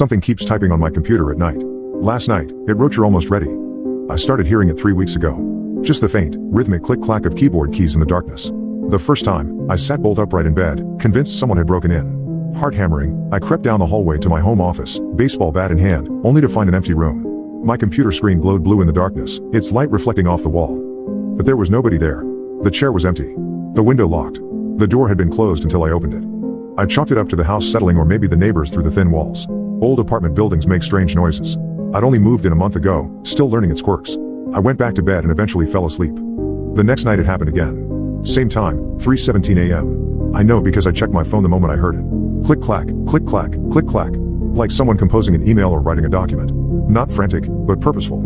Something keeps typing on my computer at night. Last night, it wrote "You're almost ready." I started hearing it 3 weeks ago. Just the faint, rhythmic click-clack of keyboard keys in the darkness. The first time, I sat bolt upright in bed, convinced someone had broken in. Heart hammering, I crept down the hallway to my home office, baseball bat in hand, only to find an empty room. My computer screen glowed blue in the darkness, its light reflecting off the wall. But there was nobody there. The chair was empty. The window locked. The door had been closed until I opened it. I chalked it up to the house settling, or maybe the neighbors through the thin walls. Old apartment buildings make strange noises. I'd only moved in a month ago, still learning its quirks. I went back to bed and eventually fell asleep. The next night it happened again. Same time, 3:17 a.m. I know because I checked my phone the moment I heard it. Click-clack, click-clack, click-clack. Like someone composing an email or writing a document. Not frantic, but purposeful.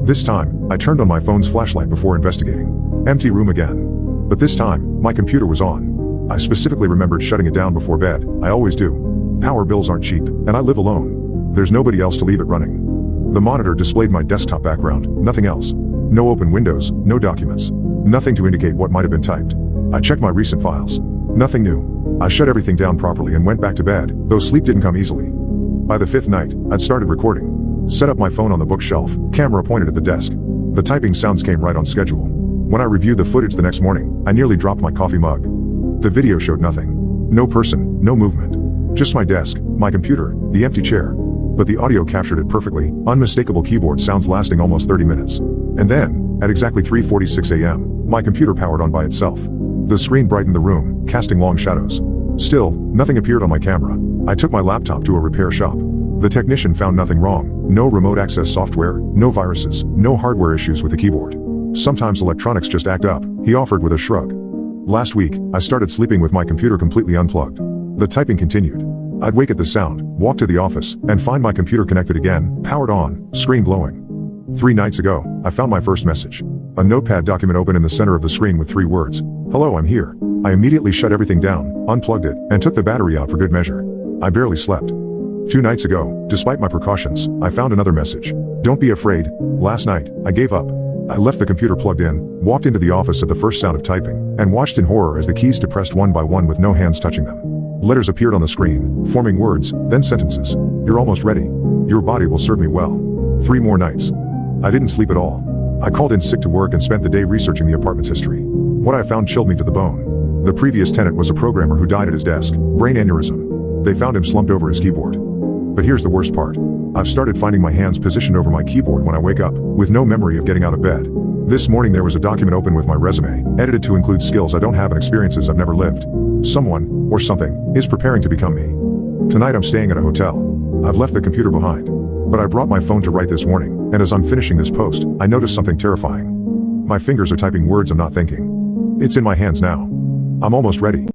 This time, I turned on my phone's flashlight before investigating. Empty room again. But this time, my computer was on. I specifically remembered shutting it down before bed. I always do. Power bills aren't cheap, and I live alone. There's nobody else to leave it running. The monitor displayed my desktop background, nothing else. No open windows, no documents. Nothing to indicate what might have been typed. I checked my recent files. Nothing new. I shut everything down properly and went back to bed, though sleep didn't come easily. By the fifth night, I'd started recording. Set up my phone on the bookshelf, camera pointed at the desk. The typing sounds came right on schedule. When I reviewed the footage the next morning, I nearly dropped my coffee mug. The video showed nothing. No person, no movement. Just my desk, my computer, the empty chair. But the audio captured it perfectly, unmistakable keyboard sounds lasting almost 30 minutes. And then, at exactly 3:46 a.m., my computer powered on by itself. The screen brightened the room, casting long shadows. Still, nothing appeared on my camera. I took my laptop to a repair shop. The technician found nothing wrong. No remote access software, no viruses, no hardware issues with the keyboard. Sometimes electronics just act up, he offered with a shrug. Last week, I started sleeping with my computer completely unplugged. The typing continued. I'd wake at the sound, walk to the office, and find my computer connected again, powered on, screen glowing. 3 nights ago, I found my first message. A notepad document open in the center of the screen with 3 words. "Hello, I'm here." I immediately shut everything down, unplugged it, and took the battery out for good measure. I barely slept. 2 nights ago, despite my precautions, I found another message. "Don't be afraid." Last night, I gave up. I left the computer plugged in, walked into the office at the first sound of typing, and watched in horror as the keys depressed one by one with no hands touching them. Letters appeared on the screen, forming words, then sentences. "You're almost ready. Your body will serve me well." 3 more nights. I didn't sleep at all. I called in sick to work and spent the day researching the apartment's history. What I found chilled me to the bone. The previous tenant was a programmer who died at his desk, brain aneurysm. They found him slumped over his keyboard. But here's the worst part. I've started finding my hands positioned over my keyboard when I wake up, with no memory of getting out of bed. This morning there was a document open with my resume, edited to include skills I don't have and experiences I've never lived. Someone, or something, is preparing to become me. Tonight I'm staying at a hotel. I've left the computer behind. But I brought my phone to write this warning, and as I'm finishing this post, I noticed something terrifying. My fingers are typing words I'm not thinking. It's in my hands now. I'm almost ready.